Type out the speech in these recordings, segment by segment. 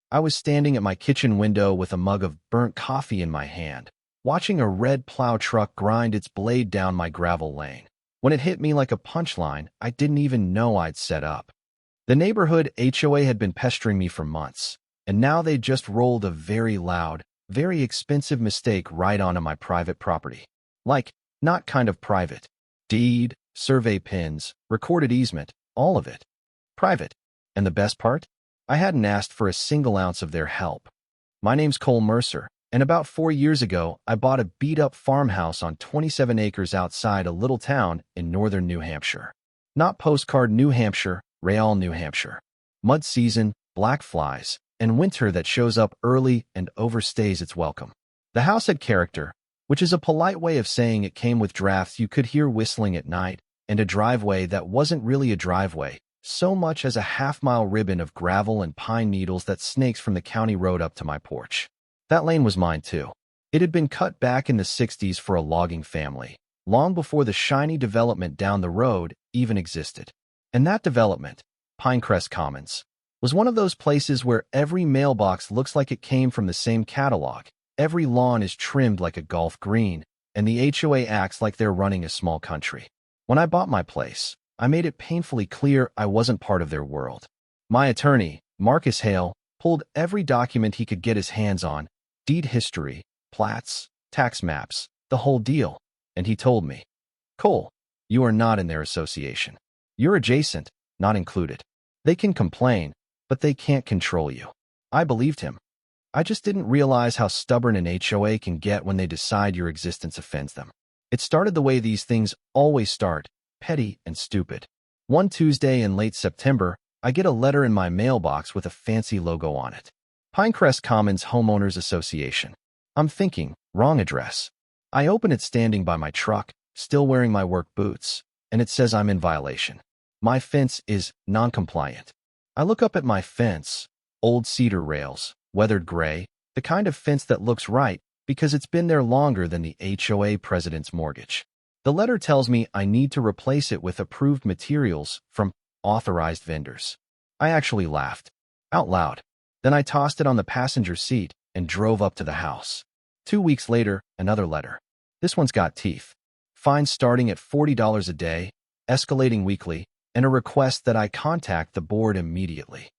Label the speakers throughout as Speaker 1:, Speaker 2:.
Speaker 1: I was standing at my kitchen window with a mug of burnt coffee in my hand, watching a red plow truck grind its blade down my gravel lane. When it hit me like a punchline, I didn't even know I'd set up. The neighborhood HOA had been pestering me for months, and now they just rolled a very loud, very expensive mistake right onto my private property. Like, not kind of private. Deed, survey pins, recorded easement, all of it. Private. And the best part? I hadn't asked for a single ounce of their help. My name's Cole Mercer, and about 4 years ago, I bought a beat-up farmhouse on 27 acres outside a little town in northern New Hampshire. Not postcard New Hampshire, Real New Hampshire. Mud season, black flies, and winter that shows up early and overstays its welcome. The house had character, which is a polite way of saying it came with drafts you could hear whistling at night, and a driveway that wasn't really a driveway, so much as a half-mile ribbon of gravel and pine needles that snakes from the county road up to my porch. That lane was mine too. It had been cut back in the 60s for a logging family, long before the shiny development down the road even existed. And that development, Pinecrest Commons, was one of those places where every mailbox looks like it came from the same catalog, every lawn is trimmed like a golf green, and the HOA acts like they're running a small country. When I bought my place, I made it painfully clear I wasn't part of their world. My attorney, Marcus Hale, pulled every document he could get his hands on, deed history, plats, tax maps, the whole deal, and he told me, "Cole, you are not in their association. You're adjacent, not included. They can complain, but they can't control you." I believed him. I just didn't realize how stubborn an HOA can get when they decide your existence offends them. It started the way these things always start, petty and stupid. One Tuesday in late September, I get a letter in my mailbox with a fancy logo on it. Pinecrest Commons Homeowners Association. I'm thinking, wrong address. I open it standing by my truck, still wearing my work boots, and it says I'm in violation. My fence is non-compliant. I look up at my fence, old cedar rails, weathered gray, the kind of fence that looks right because it's been there longer than the HOA president's mortgage. The letter tells me I need to replace it with approved materials from authorized vendors. I actually laughed, out loud. Then I tossed it on the passenger seat and drove up to the house. 2 weeks later, another letter. This one's got teeth. Fines starting at $40 a day, escalating weekly, and a request that I contact the board immediately.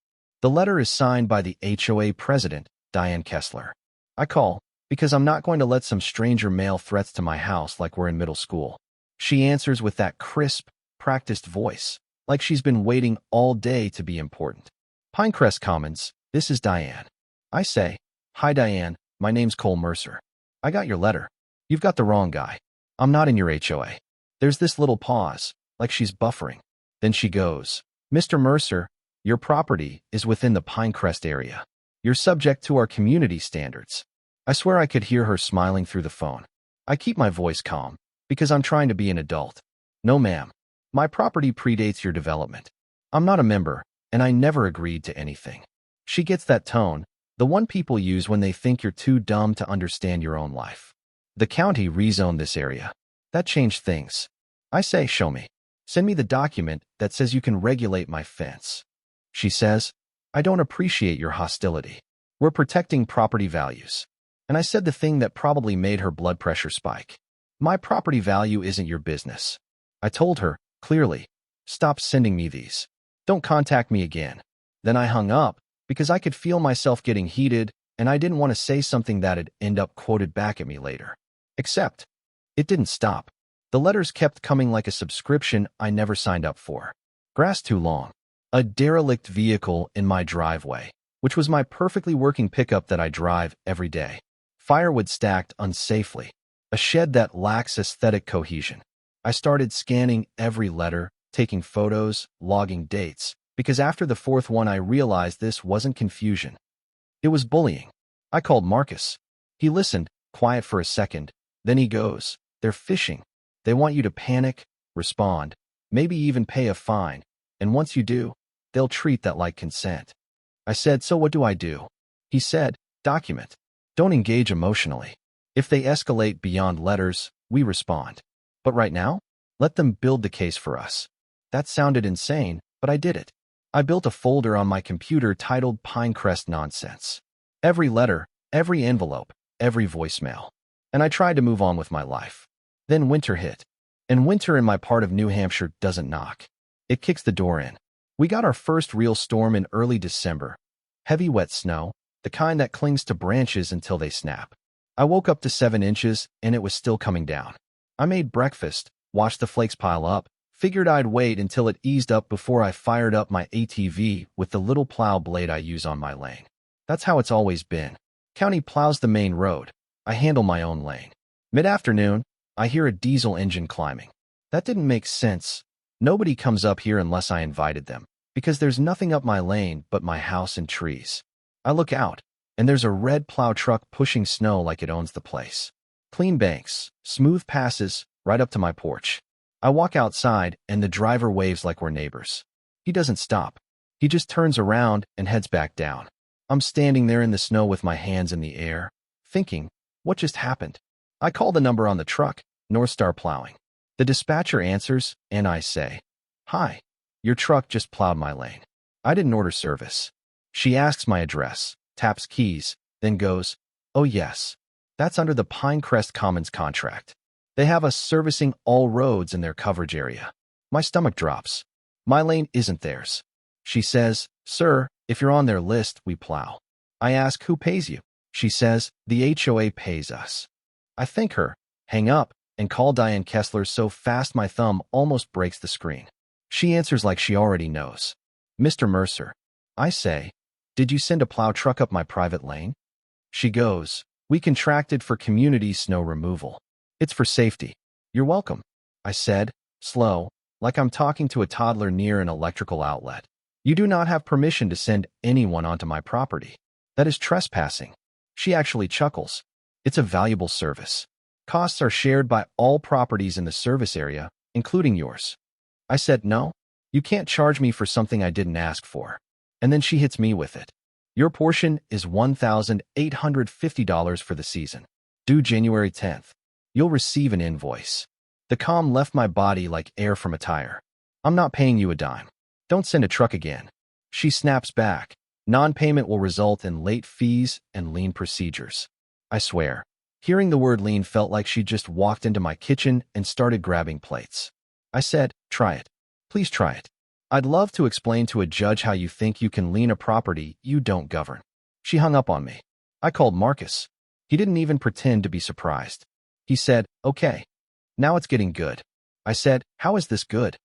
Speaker 1: The letter is signed by the HOA president, Diane Kessler. I call because I'm not going to let some stranger mail threats to my house like we're in middle school. She answers with that crisp, practiced voice, like she's been waiting all day to be important. Pinecrest Commons, this is Diane. I say, "Hi Diane, my name's Cole Mercer. I got your letter. You've got the wrong guy. I'm not in your HOA." There's this little pause, like she's buffering. Then she goes, "Mr. Mercer, your property is within the Pinecrest area. You're subject to our community standards." I swear I could hear her smiling through the phone. I keep my voice calm, because I'm trying to be an adult. "No ma'am. My property predates your development. I'm not a member, and I never agreed to anything." She gets that tone, the one people use when they think you're too dumb to understand your own life. The county rezoned this area. That changed things. I say, "Show me. Send me the document that says you can regulate my fence." She says, "I don't appreciate your hostility. We're protecting property values." And I said the thing that probably made her blood pressure spike. "My property value isn't your business." I told her, clearly, "Stop sending me these. Don't contact me again." Then I hung up because I could feel myself getting heated and I didn't want to say something that'd end up quoted back at me later. Except, it didn't stop. The letters kept coming like a subscription I never signed up for. Grass too long. A derelict vehicle in my driveway, which was my perfectly working pickup that I drive every day. Firewood stacked unsafely. A shed that lacks aesthetic cohesion. I started scanning every letter, taking photos, logging dates, because after the fourth one I realized this wasn't confusion. It was bullying. I called Marcus. He listened, quiet for a second, then he goes, "They're fishing. They want you to panic, respond, maybe even pay a fine, and once you do, they'll treat that like consent." I said, "So what do I do?" He said, "Document. Don't engage emotionally. If they escalate beyond letters, we respond. But right now, let them build the case for us." That sounded insane, but I did it. I built a folder on my computer titled Pinecrest Nonsense. Every letter, every envelope, every voicemail. And I tried to move on with my life. Then winter hit. And winter in my part of New Hampshire doesn't knock. It kicks the door in. We got our first real storm in early December. Heavy wet snow, the kind that clings to branches until they snap. I woke up to 7 inches, and it was still coming down. I made breakfast, watched the flakes pile up, figured I'd wait until it eased up before I fired up my ATV with the little plow blade I use on my lane. That's how it's always been. County plows the main road. I handle my own lane. Mid-afternoon, I hear a diesel engine climbing. That didn't make sense. Nobody comes up here unless I invited them, because there's nothing up my lane but my house and trees. I look out, and there's a red plow truck pushing snow like it owns the place. Clean banks, smooth passes, right up to my porch. I walk outside, and the driver waves like we're neighbors. He doesn't stop. He just turns around and heads back down. I'm standing there in the snow with my hands in the air, thinking, what just happened? I call the number on the truck, North Star Plowing. The dispatcher answers, and I say, "Hi, your truck just plowed my lane. I didn't order service." She asks my address, taps keys, then goes, "Oh yes, that's under the Pinecrest Commons contract. They have us servicing all roads in their coverage area." My stomach drops. My lane isn't theirs. She says, "Sir, if you're on their list, we plow." I ask, "Who pays you?" She says, "The HOA pays us." I thank her, hang up, and call Diane Kessler so fast my thumb almost breaks the screen. She answers like she already knows. "Mr. Mercer." I say, "Did you send a plow truck up my private lane?" She goes, "We contracted for community snow removal. It's for safety." "You're welcome," I said, slow, like I'm talking to a toddler near an electrical outlet. "You do not have permission to send anyone onto my property. That is trespassing." She actually chuckles. "It's a valuable service. Costs are shared by all properties in the service area, including yours." I said, "No, you can't charge me for something I didn't ask for." And then she hits me with it. "Your portion is $1,850 for the season. Due January 10th. You'll receive an invoice." The calm left my body like air from a tire. "I'm not paying you a dime. Don't send a truck again." She snaps back. "Non-payment will result in late fees and lien procedures." I swear, hearing the word lien felt like she just walked into my kitchen and started grabbing plates. I said, "Try it. Please try it. I'd love to explain to a judge how you think you can lien a property you don't govern." She hung up on me. I called Marcus. He didn't even pretend to be surprised. He said, "Okay. Now it's getting good." I said, "How is this good?"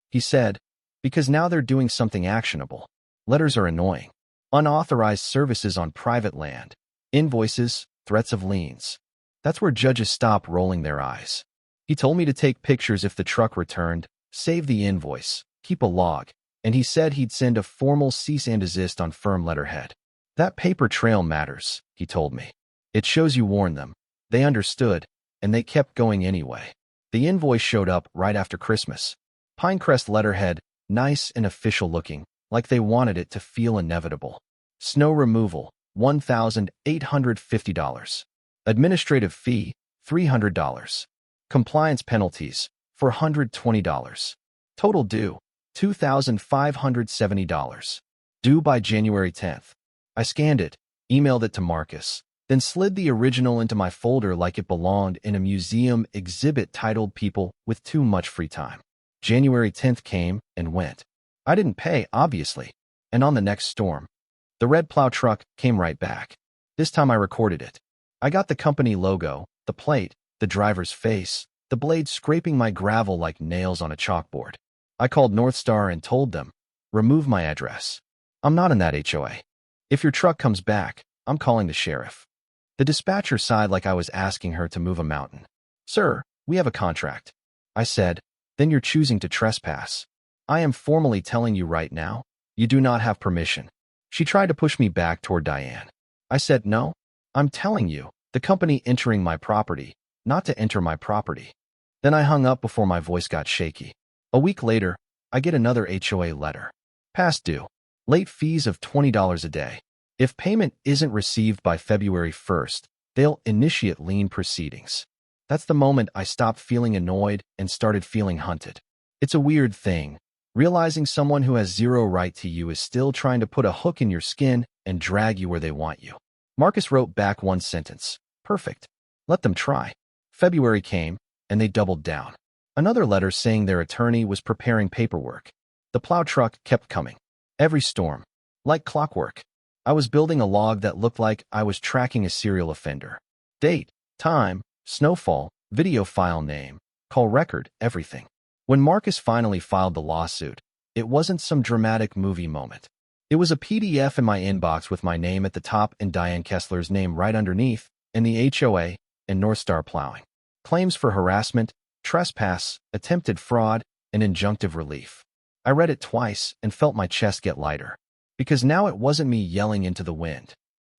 Speaker 1: He said, "Because now they're doing something actionable. Letters are annoying. Unauthorized services on private land. Invoices, threats of liens. That's where judges stop rolling their eyes." He told me to take pictures if the truck returned, save the invoice, keep a log, and he said he'd send a formal cease and desist on firm letterhead. "That paper trail matters," he told me. "It shows you warned them. They understood, and they kept going anyway." The invoice showed up right after Christmas. Pinecrest letterhead, nice and official looking, like they wanted it to feel inevitable. Snow removal, $1,850. Administrative fee, $300. Compliance penalties, $420. Total due, $2,570. Due by January 10th. I scanned it, emailed it to Marcus, then slid the original into my folder like it belonged in a museum exhibit titled People with Too Much Free Time. January 10th came and went. I didn't pay, obviously. And on the next storm, the red plow truck came right back. This time I recorded it. I got the company logo, the plate, the driver's face, the blade scraping my gravel like nails on a chalkboard. I called North Star and told them, "Remove my address. I'm not in that HOA. If your truck comes back, I'm calling the sheriff." The dispatcher sighed like I was asking her to move a mountain. "Sir, we have a contract." I said, "Then you're choosing to trespass. I am formally telling you right now, you do not have permission." She tried to push me back toward Diane. I said, "No, I'm telling you, the company entering my property, not to enter my property." Then I hung up before my voice got shaky. A week later, I get another HOA letter. Past due. Late fees of $20 a day. If payment isn't received by February 1st, they'll initiate lien proceedings. That's the moment I stopped feeling annoyed and started feeling hunted. It's a weird thing, Realizing someone who has zero right to you is still trying to put a hook in your skin and drag you where they want you. Marcus wrote back one sentence. Perfect. Let them try. February came, and they doubled down. Another letter saying their attorney was preparing paperwork. The plow truck kept coming. Every storm. Like clockwork. I was building a log that looked like I was tracking a serial offender. Date, time, snowfall, video file name, call record, everything. When Marcus finally filed the lawsuit, it wasn't some dramatic movie moment. It was a PDF in my inbox with my name at the top and Diane Kessler's name right underneath, and the HOA and North Star Plowing. Claims for harassment, trespass, attempted fraud, and injunctive relief. I read it twice and felt my chest get lighter. Because now it wasn't me yelling into the wind.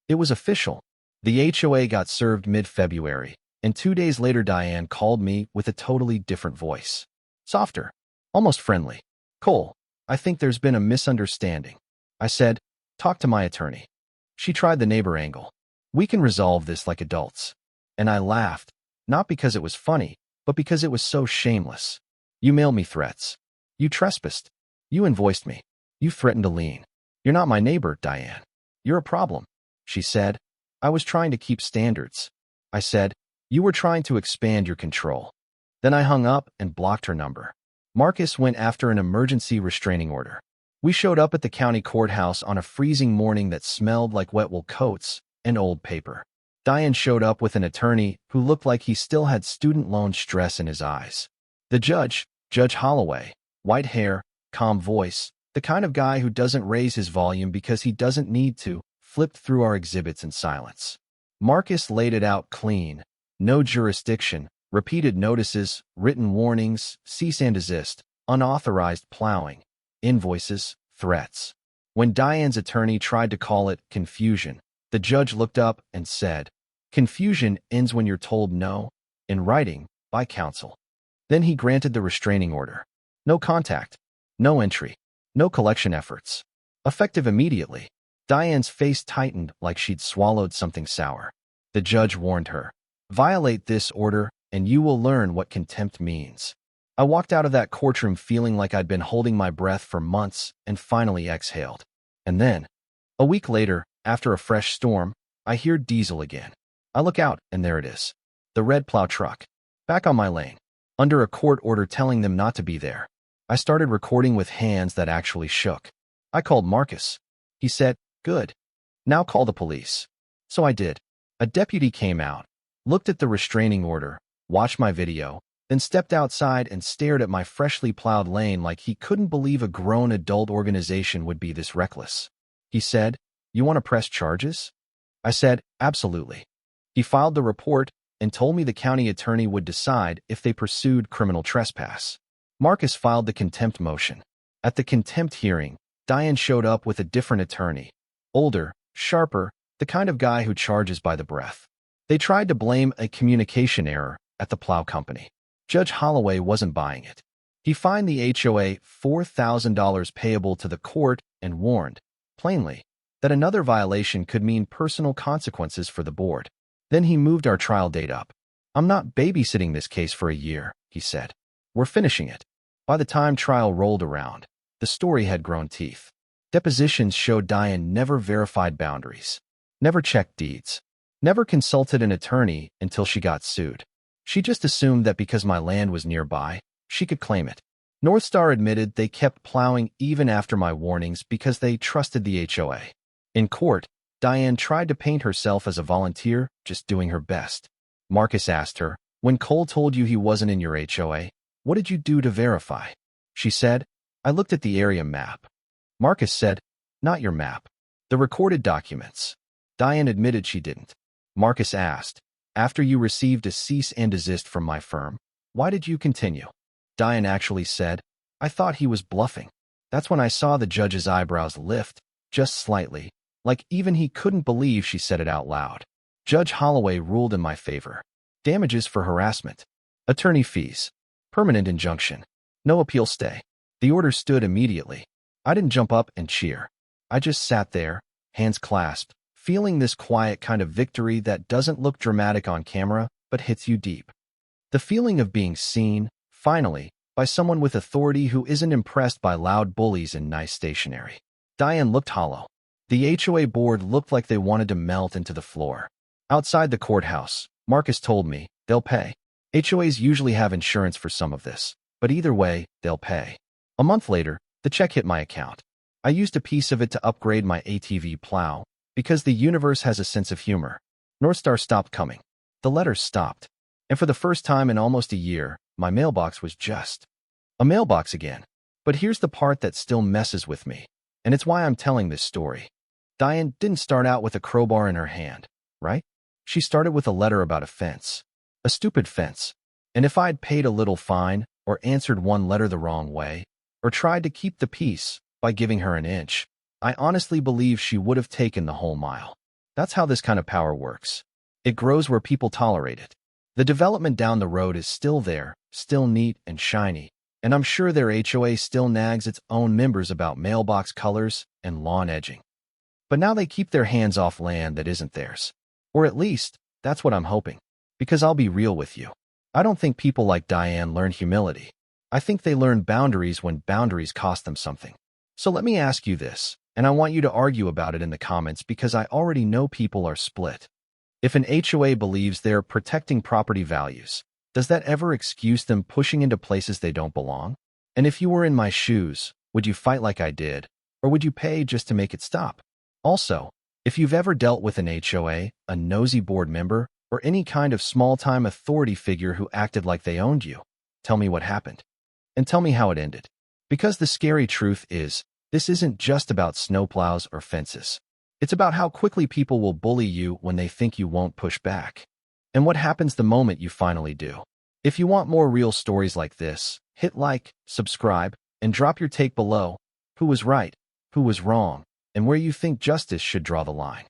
Speaker 1: It was official. The HOA got served mid-February, and 2 days later Diane called me with a totally different voice. Softer. Almost friendly. Cole, I think there's been a misunderstanding. I said, talk to my attorney. She tried the neighbor angle. We can resolve this like adults. And I laughed, not because it was funny, but because it was so shameless. You mailed me threats. You trespassed. You invoiced me. You threatened to lien. You're not my neighbor, Diane. You're a problem. She said, I was trying to keep standards. I said, you were trying to expand your control. Then I hung up and blocked her number. Marcus went after an emergency restraining order. We showed up at the county courthouse on a freezing morning that smelled like wet wool coats and old paper. Diane showed up with an attorney who looked like he still had student loan stress in his eyes. The judge, Judge Holloway, white hair, calm voice, the kind of guy who doesn't raise his volume because he doesn't need to, flipped through our exhibits in silence. Marcus laid it out clean. No jurisdiction, repeated notices, written warnings, cease and desist, unauthorized plowing, invoices, threats. When Diane's attorney tried to call it confusion, the judge looked up and said, confusion ends when you're told no, in writing, by counsel. Then he granted the restraining order. No contact, no entry, no collection efforts. Effective immediately. Diane's face tightened like she'd swallowed something sour. The judge warned her, violate this order, and you will learn what contempt means. I walked out of that courtroom feeling like I'd been holding my breath for months and finally exhaled. And then, a week later, after a fresh storm, I hear diesel again. I look out, and there it is. The red plow truck. Back on my lane. Under a court order telling them not to be there. I started recording with hands that actually shook. I called Marcus. He said, good. Now call the police. So I did. A deputy came out, looked at the restraining order, watched my video, then stepped outside and stared at my freshly plowed lane like he couldn't believe a grown adult organization would be this reckless. He said, you want to press charges? I said, absolutely. He filed the report and told me the county attorney would decide if they pursued criminal trespass. Marcus filed the contempt motion. At the contempt hearing, Diane showed up with a different attorney. Older, sharper, the kind of guy who charges by the breath. They tried to blame a communication error at the plow company. Judge Holloway wasn't buying it. He fined the HOA $4,000 payable to the court and warned, plainly, that another violation could mean personal consequences for the board. Then he moved our trial date up. I'm not babysitting this case for a year, he said. We're finishing it. By the time trial rolled around, the story had grown teeth. Depositions showed Diane never verified boundaries, never checked deeds, never consulted an attorney until she got sued. She just assumed that because my land was nearby, she could claim it. North Star admitted they kept plowing even after my warnings because they trusted the HOA. In court, Diane tried to paint herself as a volunteer, just doing her best. Marcus asked her, when Cole told you he wasn't in your HOA, what did you do to verify? She said, I looked at the area map. Marcus said, not your map. The recorded documents. Diane admitted she didn't. Marcus asked, after you received a cease and desist from my firm, why did you continue? Diane actually said, I thought he was bluffing. That's when I saw the judge's eyebrows lift, just slightly, like even he couldn't believe she said it out loud. Judge Holloway ruled in my favor. Damages for harassment. Attorney fees. Permanent injunction. No appeal stay. The order stood immediately. I didn't jump up and cheer. I just sat there, hands clasped, feeling this quiet kind of victory that doesn't look dramatic on camera, but hits you deep. The feeling of being seen, finally, by someone with authority who isn't impressed by loud bullies and nice stationery. Diane looked hollow. The HOA board looked like they wanted to melt into the floor. Outside the courthouse, Marcus told me, they'll pay. HOAs usually have insurance for some of this, but either way, they'll pay. A month later, the check hit my account. I used a piece of it to upgrade my ATV plow, because the universe has a sense of humor. Northstar stopped coming. The letters stopped. And for the first time in almost a year, my mailbox was just a mailbox again. But here's the part that still messes with me, and it's why I'm telling this story. Diane didn't start out with a crowbar in her hand, right? She started with a letter about a fence. A stupid fence. And if I'd paid a little fine, or answered one letter the wrong way, or tried to keep the peace by giving her an inch, I honestly believe she would have taken the whole mile. That's how this kind of power works. It grows where people tolerate it. The development down the road is still there, still neat and shiny, and I'm sure their HOA still nags its own members about mailbox colors and lawn edging. But now they keep their hands off land that isn't theirs. Or at least, that's what I'm hoping. Because I'll be real with you. I don't think people like Diane learn humility. I think they learn boundaries when boundaries cost them something. So let me ask you this, and I want you to argue about it in the comments because I already know people are split. If an HOA believes they're protecting property values, does that ever excuse them pushing into places they don't belong? And if you were in my shoes, would you fight like I did, or would you pay just to make it stop? Also, if you've ever dealt with an HOA, a nosy board member, or any kind of small-time authority figure who acted like they owned you, tell me what happened. And tell me how it ended. Because the scary truth is, this isn't just about snowplows or fences. It's about how quickly people will bully you when they think you won't push back. And what happens the moment you finally do. If you want more real stories like this, hit like, subscribe, and drop your take below. Who was right? Who was wrong? And where you think justice should draw the line.